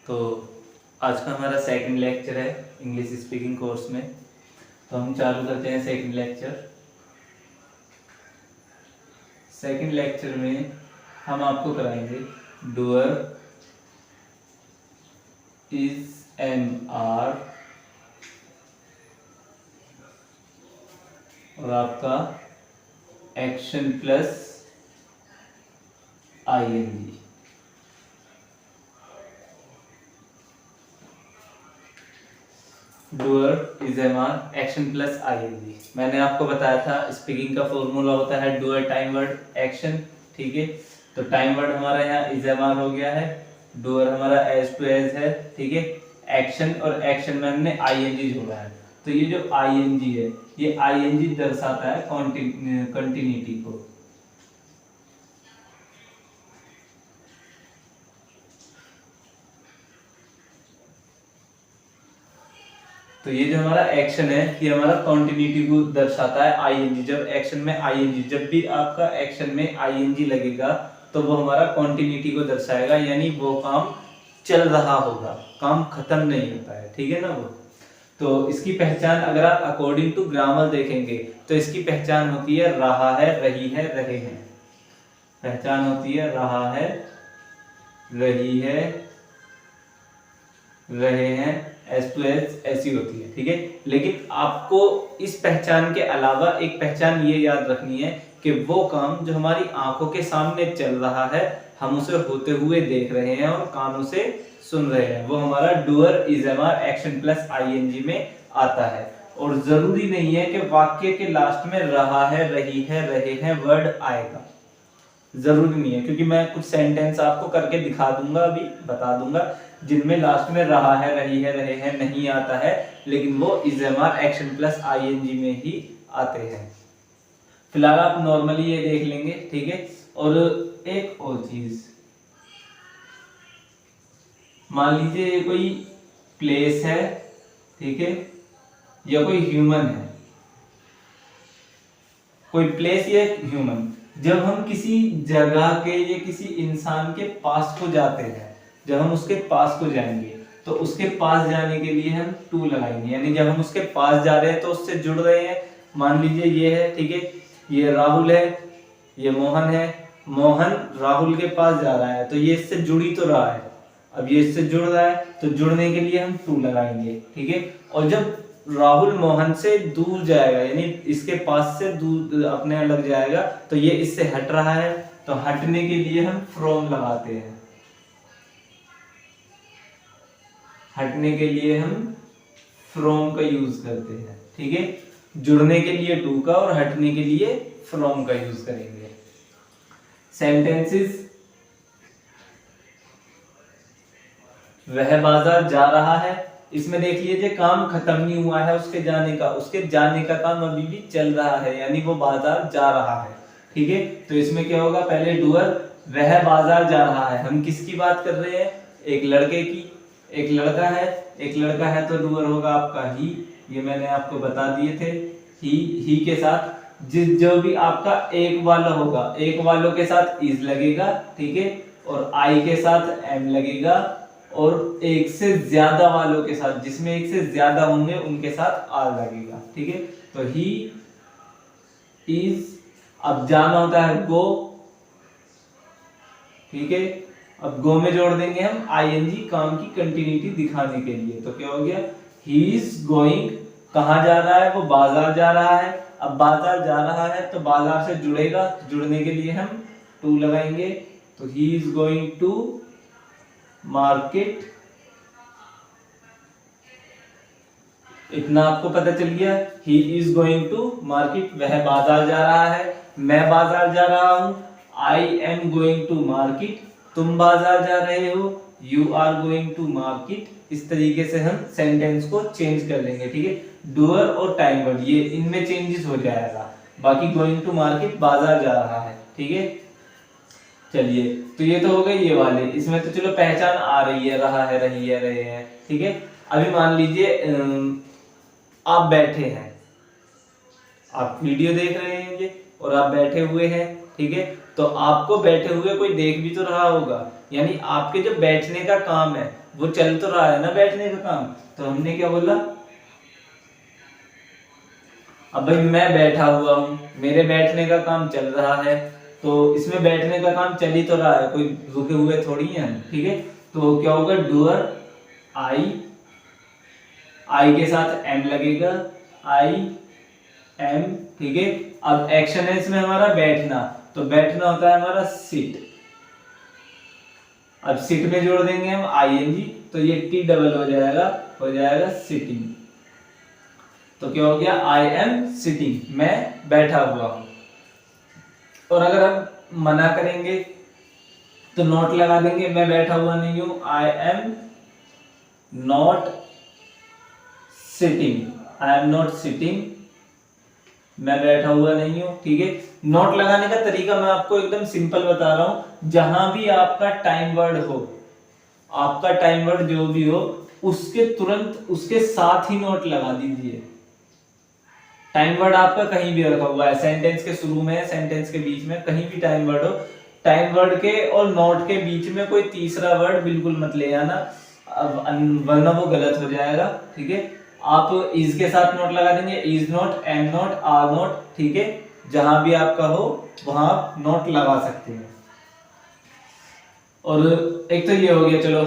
तो आज का हमारा सेकंड लेक्चर है इंग्लिश स्पीकिंग कोर्स में। तो हम चालू करते हैं सेकंड लेक्चर। सेकंड लेक्चर में हम आपको कराएंगे डूअर, इज एम आर और आपका action plus I N G. Doer is am are action plus I N G. मैंने आपको बताया था स्पीकिंग का फॉर्मूला होता है डूअर टाइम वर्ड एक्शन। ठीक है, तो टाइम वर्ड हमारा यहाँ इज एम आर हो गया है, डूअर हमारा एज टू एज है। ठीक है, एक्शन और एक्शन में हमने आईएनजी जोड़ा है। तो ये जो आईएनजी है ये आईएनजी दर्शाता है कंटिन्यूटी को। तो ये जो हमारा एक्शन है ये हमारा कंटिन्यूटी को दर्शाता है आईएनजी। जब एक्शन में आईएनजी, जब भी आपका एक्शन में आईएनजी लगेगा तो वो हमारा कंटिन्यूटी को दर्शाएगा, यानी वो काम चल रहा होगा, काम खत्म नहीं होता है। ठीक है ना। वो तो इसकी पहचान अगर आप अकॉर्डिंग टू ग्रामर देखेंगे तो इसकी पहचान होती है रहा है, रही है, रहे हैं। पहचान होती है रहा है, रही है, रहे हैं, एस टू एस ऐसी होती है। ठीक है, लेकिन आपको इस पहचान के अलावा एक पहचान ये याद रखनी है कि वो काम जो हमारी आंखों के सामने चल रहा है, हम उसे होते हुए देख रहे हैं और कानों से सुन रहे हैं, वो हमारा doer is am are action plus I N G में आता है। और जरूरी नहीं है कि वाक्य के लास्ट में रहा है, रही है, रहे हैं वर्ड आएगा, जरूरी नहीं है, क्योंकि मैं कुछ सेंटेंस आपको करके दिखा दूंगा, अभी बता दूंगा जिनमें लास्ट में रहा है, रही है, रहे हैं नहीं आता है, लेकिन वो is am are action plus I N G में ही आते हैं। फिलहाल आप नॉर्मली ये देख लेंगे। ठीक है, और एक और चीज, मान लीजिए ये कोई प्लेस है, ठीक है, या कोई ह्यूमन है, कोई प्लेस या ह्यूमन। जब हम किसी जगह के या किसी इंसान के पास को जाते हैं, जब हम उसके पास को जाएंगे तो उसके पास जाने के लिए हम टू लगाएंगे, यानी जब हम उसके पास जा रहे हैं तो उससे जुड़ रहे हैं। मान लीजिए ये है, ठीक है, ये राहुल है, ये मोहन है, मोहन राहुल के पास जा रहा है तो ये इससे जुड़ी तो रहा है, अब ये इससे जुड़ रहा है तो जुड़ने के लिए हम टू लगाएंगे। ठीक है, और जब राहुल मोहन से दूर जाएगा, यानी इसके पास से दूर अपने अलग जाएगा, तो ये इससे हट रहा है, तो हटने के लिए हम फ्रॉम लगाते हैं। हटने के लिए हम फ्रॉम का यूज करते हैं। ठीक है, जुड़ने के लिए टू का और हटने के लिए फ्रॉम का यूज करेंगे। सेंटेंसेस, वह बाजार जा रहा है, इसमें देख लीजिए काम खत्म नहीं हुआ है उसके जाने का, उसके जाने का काम अभी भी चल रहा है, यानी वो बाजार जा रहा है। ठीक है, तो इसमें क्या होगा, पहले डूअर, वह बाजार जा रहा है, हम किसकी बात कर रहे हैं, एक लड़के की, एक लड़का है, एक लड़का है तो डूअर होगा आपका ही, ये मैंने आपको बता दिए थे। ही के साथ जो भी आपका एक वाला होगा, एक वालों के साथ इज लगेगा, ठीक है, और आई के साथ एम लगेगा, और एक से ज्यादा वालों के साथ, जिसमें एक से ज्यादा होंगे उनके साथ आर लगेगा। ठीक है, तो ही इज, अब जाना होता है गो, ठीक है, अब गो में जोड़ देंगे हम आईएनजी, काम की कंटिन्यूटी दिखाने के लिए। तो क्या हो गया, ही इज गोइंग, कहां जा रहा है, वो बाजार जा रहा है। अब बाजार जा रहा है तो बाजार से जुड़ेगा, जुड़ने के लिए हम टू लगाएंगे, तो he is going to market. इतना आपको पता चल गया, he is going to market, वह बाजार जा रहा है, मैं बाजार जा रहा हूं, I am going to market, तुम बाजार जा रहे हो, you are going to market. इस तरीके से हम सेंटेंस को चेंज कर लेंगे। ठीक है, डूअर और टाइम वर्ड ये इनमें चेंजेस हो जाएगा, बाकी गोइंग टू मार्केट बाजार जा रहा है। ठीक है, चलिए, तो ये तो हो गए ये वाले, इसमें तो चलो पहचान आ रही है, रहा है, रही है, रहे हैं। ठीक है, अभी मान लीजिए आप बैठे हैं, आप वीडियो देख रहे हैं ये, और आप बैठे हुए हैं। ठीक है, तो आपको बैठे हुए कोई देख भी तो रहा होगा, यानी आपके जो बैठने का काम है वो चल तो रहा है ना बैठने का काम। तो हमने क्या बोला, अब भाई मैं बैठा हुआ हूँ, मेरे बैठने का काम चल रहा है, तो इसमें बैठने का काम चल ही तो रहा है, कोई रुके हुए थोड़ी हैं हम, ठीक है। तो क्या होगा, डूअर आई, आई के साथ एम लगेगा, आई एम, ठीक है। अब एक्शन है इसमें हमारा बैठना, तो बैठना होता है हमारा सिट। अब सिट में जोड़ देंगे हम आईएनजी, तो ये टी डबल हो जाएगा सिटिंग। तो क्या हो गया, आई एम सिटिंग, मैं बैठा हुआ हूं। और अगर हम मना करेंगे तो नॉट लगा देंगे, मैं बैठा हुआ नहीं हूं, I am not sitting, I am not sitting, मैं बैठा हुआ नहीं हूं, ठीक है। नॉट लगाने का तरीका मैं आपको एकदम सिंपल बता रहा हूं, जहां भी आपका टाइम वर्ड हो, आपका टाइम वर्ड जो भी हो, उसके तुरंत उसके साथ ही नॉट लगा दीजिए। टाइम वर्ड आपका कहीं भी रखा हुआ है, सेंटेंस के शुरू में, सेंटेंस के बीच में, कहीं भी टाइम वर्ड हो, टाइम वर्ड के और नॉट के बीच में कोई तीसरा वर्ड बिल्कुल मत ले आना, वरना वो गलत हो जाएगा, ठीक है। आप इज के साथ नोट लगा देंगे, is not, am not, are not, ठीक है। जहां भी आपका हो वहां आप नोट लगा सकते हैं। और एक तो ये हो गया, चलो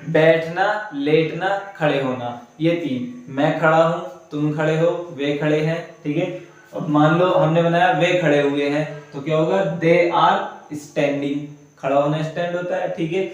बैठना, लेटना, खड़े होना, ये तीन। मैं खड़ा हूं, तुम खड़े हो, वे खड़े हैं, ठीक है। अब मान लो हमने बनाया वे खड़े हुए हैं, तो क्या होगा, दे आर स्टैंडिंग, खड़ा होना स्टैंड होता है, ठीक है।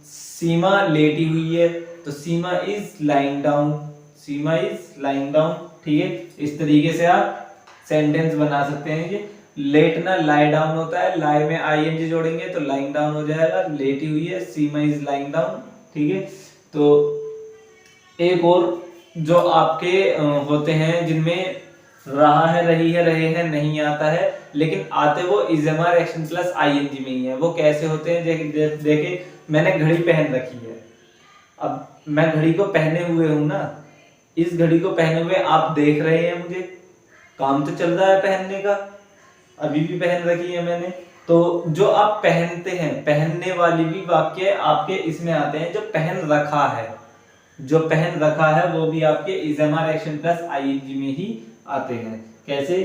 सीमा लेटी हुई है, तो Seema is lying down, Seema is lying down, ठीक है। इस तरीके से आप सेंटेंस बना सकते हैं। ये लेटना लाई डाउन होता है, लाई में आईएनजी जोड़ेंगे तो लाइंग डाउन हो जाएगा, लेटी हुई है, सीमा इज लाइंग डाउन, ठीक है। तो एक और जो आपके होते हैं जिनमें रहा है, रही है, रहे हैं नहीं आता है, लेकिन आते वो इजएमआर एक्शन प्लस आईएनजी में ही है। वो कैसे होते हैं, देखे मैंने घड़ी पहन रखी है, अब मैं घड़ी को पहने हुए हूं ना, इस घड़ी को पहने हुए आप देख रहे हैं, मुझे काम तो चल रहा है पहनने का, अभी भी पहन रखी है मैंने। तो जो आप पहनते हैं, पहनने वाली भी वाक्य आपके इसमें आते हैं, जो पहन रखा है, जो पहन रखा है वो भी आपके इजएमआर एक्शन प्लस आईएनजी में ही आते हैं। कैसे,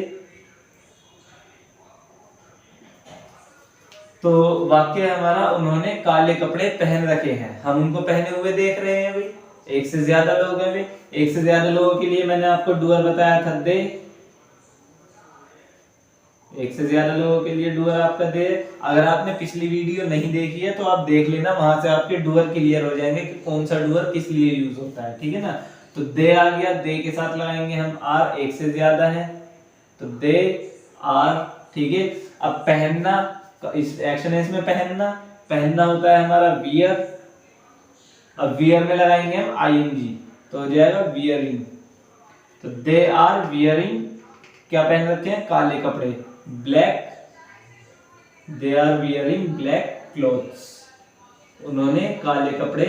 तो वाक्य हमारा, उन्होंने काले कपड़े पहन रखे हैं, हम उनको पहने हुए देख रहे हैं भाई, एक से ज्यादा लोग हैं भाई, एक से ज्यादा लोगों के लिए मैंने आपको डूअर बताया था दे, एक से ज्यादा लोगों के लिए डूअर आपका दे। अगर आपने पिछली वीडियो नहीं देखी है तो आप देख लेना, वहां से आपके डूअर क्लियर हो जाएंगे कि कौन सा डूअर किस लिए यूज होता है, ठीक है ना। तो दे आ गया, दे के साथ लगाएंगे हम आर, एक से ज्यादा है तो दे आर, ठीक है। अब पहनना, इस एक्शन है इसमें पहनना, पहनना होता है हमारा वियर, अब वियर में लगाएंगे हम आईएनजी, तो हो जाएगा वियरिंग। तो दे आर वियरिंग, क्या पहन रखे हैं, काले कपड़े, black, they are wearing black clothes, उन्होंने काले कपड़े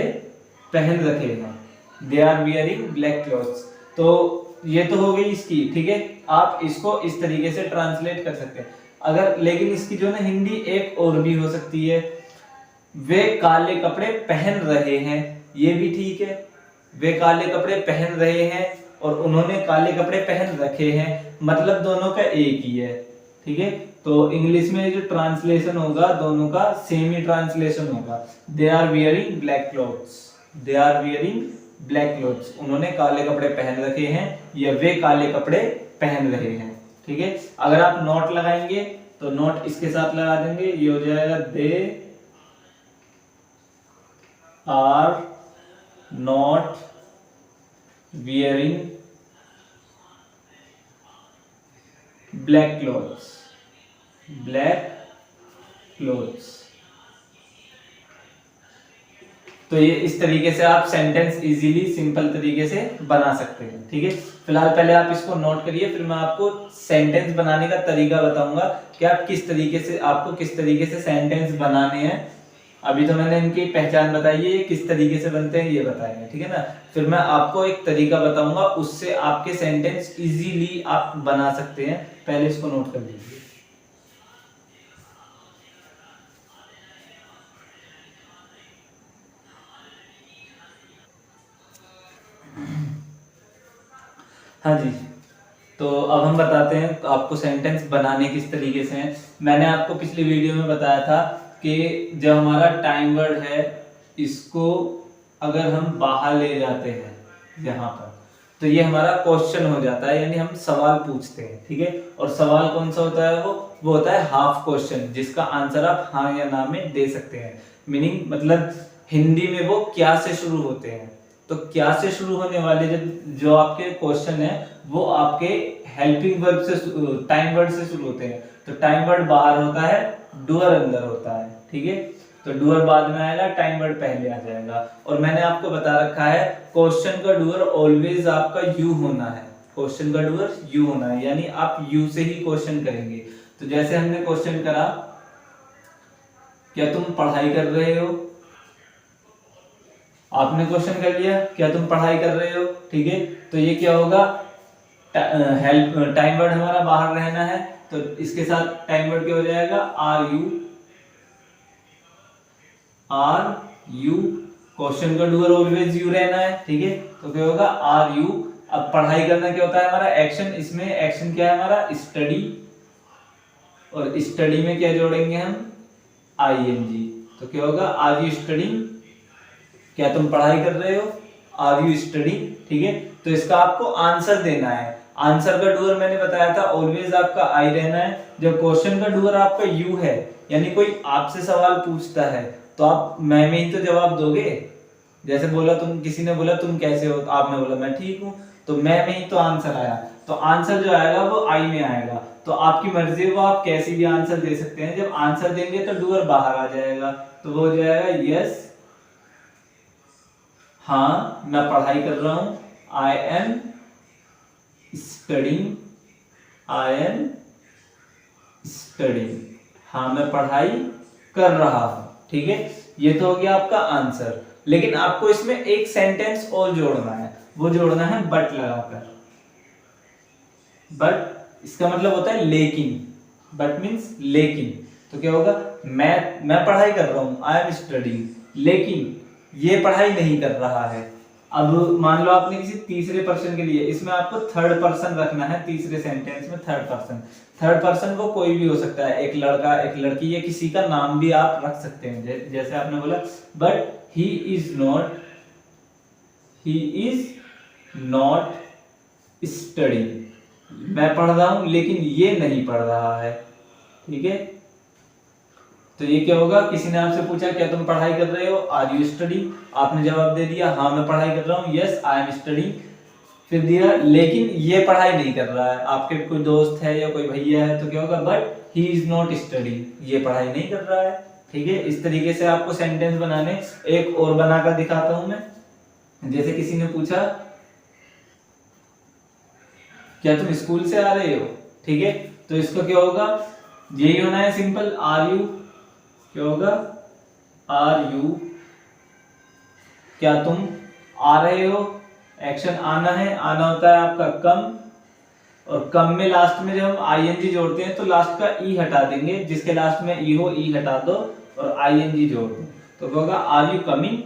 पहन रखे हैं, they are wearing black clothes. तो ये तो हो गई इसकी, ठीक है। आप इसको इस तरीके से ट्रांसलेट कर सकते हैं। अगर, लेकिन इसकी जो ना हिंदी एक और भी हो सकती है, वे काले कपड़े पहन रहे हैं, ये भी ठीक है। वे काले कपड़े पहन रहे हैं और उन्होंने काले कपड़े पहन रखे हैं, मतलब दोनों का एक ही है, ठीक है। तो इंग्लिश में जो ट्रांसलेशन होगा दोनों का सेम ही ट्रांसलेशन होगा, they are wearing black clothes, they are wearing black clothes, उन्होंने काले कपड़े पहन रखे हैं या वे काले कपड़े पहन रहे हैं, ठीक है। अगर आप नोट लगाएंगे तो नोट इसके साथ लगा देंगे, ये हो जाएगा they are not wearing black clothes, black clothes. तो ये इस तरीके से आप सेंटेंस इजीली सिंपल तरीके से बना सकते हैं, ठीक है। फिलहाल पहले आप इसको नोट करिए, फिर मैं आपको सेंटेंस बनाने का तरीका बताऊंगा कि आप किस तरीके से, आपको किस तरीके से सेंटेंस बनाने हैं। अभी तो मैंने इनकी पहचान बताई है, ये किस तरीके से बनते हैं ये बताएंगे, ठीक है ना। फिर मैं आपको एक तरीका बताऊंगा, उससे आपके सेंटेंस इजीली आप बना सकते हैं। पहले इसको नोट कर लीजिए। हाँ जी, तो अब हम बताते हैं आपको सेंटेंस बनाने किस तरीके से हैं। मैंने आपको पिछली वीडियो में बताया था कि जब हमारा टाइम वर्ड है, इसको अगर हम बाहर ले जाते हैं यहाँ पर, तो ये हमारा क्वेश्चन हो जाता है, यानी हम सवाल पूछते हैं, ठीक है। और सवाल कौन सा होता है, वो होता है हाफ क्वेश्चन, जिसका आंसर आप हाँ या ना में दे सकते हैं। मीनिंग मतलब हिंदी में वो क्या से शुरू होते हैं। तो क्या से शुरू होने वाले जो आपके क्वेश्चन है, वो आपके हेल्पिंग वर्ब से, टाइम वर्ड से शुरू होते हैं। तो टाइम वर्ड बाहर होता है, डूअर अंदर होता है, ठीक है। तो डूअर बाद में आएगा, टाइम वर्ड पहले आ जाएगा। और मैंने आपको बता रखा है क्वेश्चन का डूअर ऑलवेज आपका यू होना है। क्वेश्चन का डूअर यू होना है, यानी आप यू से ही क्वेश्चन करेंगे। तो जैसे हमने क्वेश्चन करा, क्या तुम पढ़ाई कर रहे हो, आपने क्वेश्चन कर लिया क्या तुम पढ़ाई कर रहे हो, ठीक है। तो ये क्या होगा, हेल्प टाइम वर्ड हमारा बाहर रहना है, तो इसके साथ टाइम वर्ड क्या हो जाएगा, आर यू। क्वेश्चन का डूअर ऑलवेज यू रहना है, ठीक है। तो क्या होगा, आर यू। अब पढ़ाई करना क्या होता है हमारा, एक्शन। इसमें एक्शन क्या है हमारा, स्टडी। और स्टडी में क्या जोड़ेंगे हम, आईएनजी। तो क्या होगा, आर यू स्टडिंग, क्या तुम पढ़ाई कर रहे हो, आर यू स्टडिंग, ठीक है। तो इसका आपको आंसर देना है। आंसर का डूअर मैंने बताया था ऑलवेज आपका आई रहना है। जब क्वेश्चन का डूअर आपका यू है, यानी कोई आपसे सवाल पूछता है, तो आप मैं में ही तो जवाब दोगे। जैसे बोला, तुम किसी ने बोला तुम कैसे हो, तो आपने बोला मैं ठीक हूँ, तो मैं में ही तो आंसर आया। तो आंसर जो आएगा वो आई में आएगा। तो आपकी मर्जी है, वो आप कैसी भी आंसर दे सकते हैं। जब आंसर देंगे तो डूअर बाहर आ जाएगा, तो वो हो जाएगा यस, हाँ मैं पढ़ाई कर रहा हूं, I am studying, I am studying, हाँ मैं पढ़ाई कर रहा हूं, ठीक है। ये तो हो गया आपका आंसर। लेकिन आपको इसमें एक सेंटेंस और जोड़ना है, वो जोड़ना है बट लगाकर। बट इसका मतलब होता है लेकिन, बट मीन्स लेकिन। तो क्या होगा, मैं पढ़ाई कर रहा हूं, आई एम स्टडिंग, लेकिन ये पढ़ाई नहीं कर रहा है। अब मान लो आपने किसी तीसरे पर्सन के लिए, इसमें आपको थर्ड पर्सन रखना है। तीसरे सेंटेंस में थर्ड पर्सन वो कोई भी हो सकता है, एक लड़का एक लड़की, या किसी का नाम भी आप रख सकते हैं। जैसे आपने बोला, but he is not studying, मैं पढ़ रहा हूं लेकिन ये नहीं पढ़ रहा है, ठीक है। तो ये क्या होगा, किसी ने आपसे पूछा क्या तुम पढ़ाई कर रहे हो, आर यू स्टडिंग, आपने जवाब दे दिया हाँ मैं पढ़ाई कर रहा हूँ, यस आई एम स्टडिंग। फिर दिया लेकिन ये पढ़ाई नहीं कर रहा है, आपके कोई दोस्त है या कोई भैया है, तो क्या होगा, but he is not studying, ये पढ़ाई नहीं कर रहा है, ठीक है। इस तरीके से आपको सेंटेंस बनाने। एक और बनाकर दिखाता हूं मैं। जैसे किसी ने पूछा क्या तुम स्कूल से आ रहे हो, ठीक है। तो इसका क्या होगा, यही होना है सिंपल, आर यू, क्या होगा, आर यू, क्या तुम आ रहे हो, एक्शन आना है, आना होता है आपका कम। और कम में लास्ट में जब हम आईएनजी जोड़ते हैं तो लास्ट का ई हटा देंगे, जिसके लास्ट में ई हो ई हटा दो और आईएनजी जोड़ दो। तो होगा are you coming,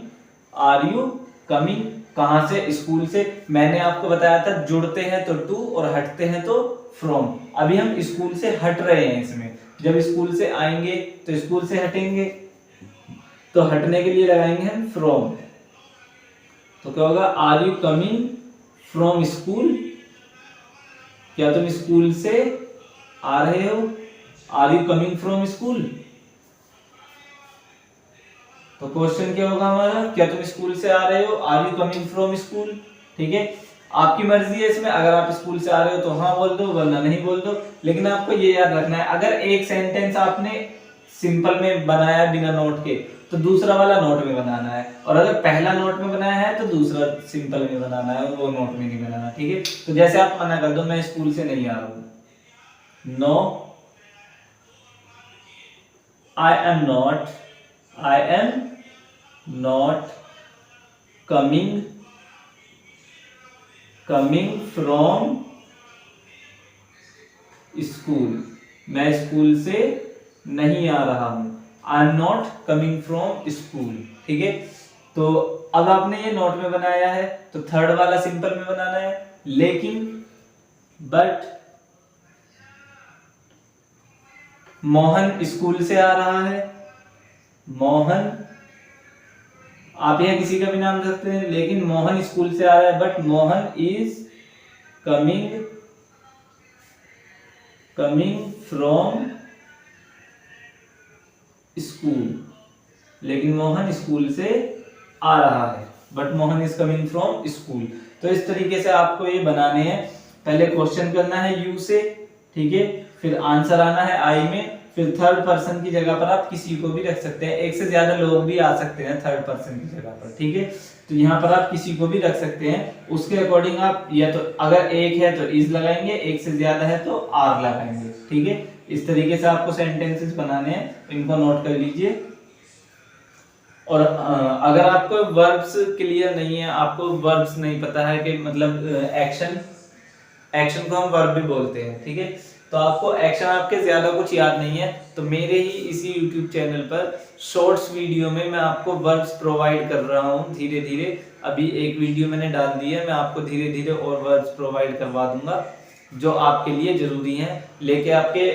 are you coming, कहां से, स्कूल से। मैंने आपको बताया था जुड़ते हैं तो टू और हटते हैं तो फ्रॉम। अभी हम स्कूल से हट रहे हैं इसमें, जब स्कूल से आएंगे तो स्कूल से हटेंगे, तो हटने के लिए लगाएंगे हम फ्रॉम। तो क्या होगा, are you coming from school, क्या तुम स्कूल से आ रहे हो, are you coming from school. तो क्वेश्चन क्या होगा हमारा, क्या तुम स्कूल से आ रहे हो, are you coming from school, ठीक है। आपकी मर्जी है इसमें, अगर आप स्कूल से आ रहे हो तो हाँ बोल दो, वरना नहीं बोल दो। लेकिन आपको ये याद रखना है, अगर एक सेंटेंस आपने सिंपल में बनाया बिना नोट के, तो दूसरा वाला नोट में बनाना है। और अगर पहला नोट में बनाया है तो दूसरा सिंपल में बनाना है, वो नोट में नहीं बनाना, ठीक है। तो जैसे आप मना कर दो, मैं स्कूल से नहीं आ रहा हूं, no I am not coming from school, मैं स्कूल से नहीं आ रहा हूं, I am not coming from school, ठीक है। तो अब आपने ये नोट में बनाया है, तो थर्ड वाला सिंपल में बनाना है। लेकिन बट मोहन स्कूल से आ रहा है। मोहन, आप यह किसी का भी नाम दे सकते हैं, लेकिन मोहन स्कूल से आ रहा है, but Mohan is coming from school, लेकिन मोहन स्कूल से आ रहा है, but Mohan is coming from school. तो इस तरीके से आपको ये बनाने हैं। पहले क्वेश्चन करना है यू से, ठीक है, फिर आंसर आना है आई में, फिर थर्ड पर्सन की जगह पर आप किसी को भी रख सकते हैं, एक से ज्यादा लोग भी आ सकते हैं थर्ड पर्सन की जगह पर, ठीक है। तो यहाँ पर आप किसी को भी रख सकते हैं, उसके अकॉर्डिंग आप या तो अगर एक है तो इज लगाएंगे, एक से ज्यादा है तो आर लगाएंगे, ठीक है। इस तरीके से आपको सेंटेंसेस बनाने हैं, इनको नोट कर लीजिए। और अगर आपको वर्ब्स क्लियर नहीं है, आपको वर्ब्स नहीं पता है कि मतलब एक्शन को हम वर्ब भी बोलते हैं, ठीक है, तो आपको एक्शन आपके ज्यादा कुछ याद नहीं है, तो मेरे ही इसी YouTube चैनल पर शॉर्ट्स वीडियो में मैं आपको वर्ब्स प्रोवाइड कर रहा हूँ धीरे धीरे। अभी एक वीडियो मैंने डाल दी है, मैं आपको धीरे धीरे और वर्ब्स प्रोवाइड करवा दूंगा जो आपके लिए जरूरी हैं, लेके आपके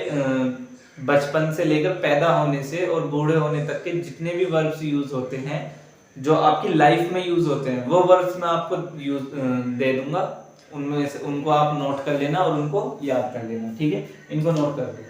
बचपन से लेकर पैदा होने से और बूढ़े होने तक के जितने भी वर्ब्स यूज होते हैं, जो आपकी लाइफ में यूज होते हैं, वो वर्ब्स मैं आपको यूज दे दूंगा। उनमें से उनको आप नोट कर लेना और उनको याद कर लेना, ठीक है। इनको नोट कर दो।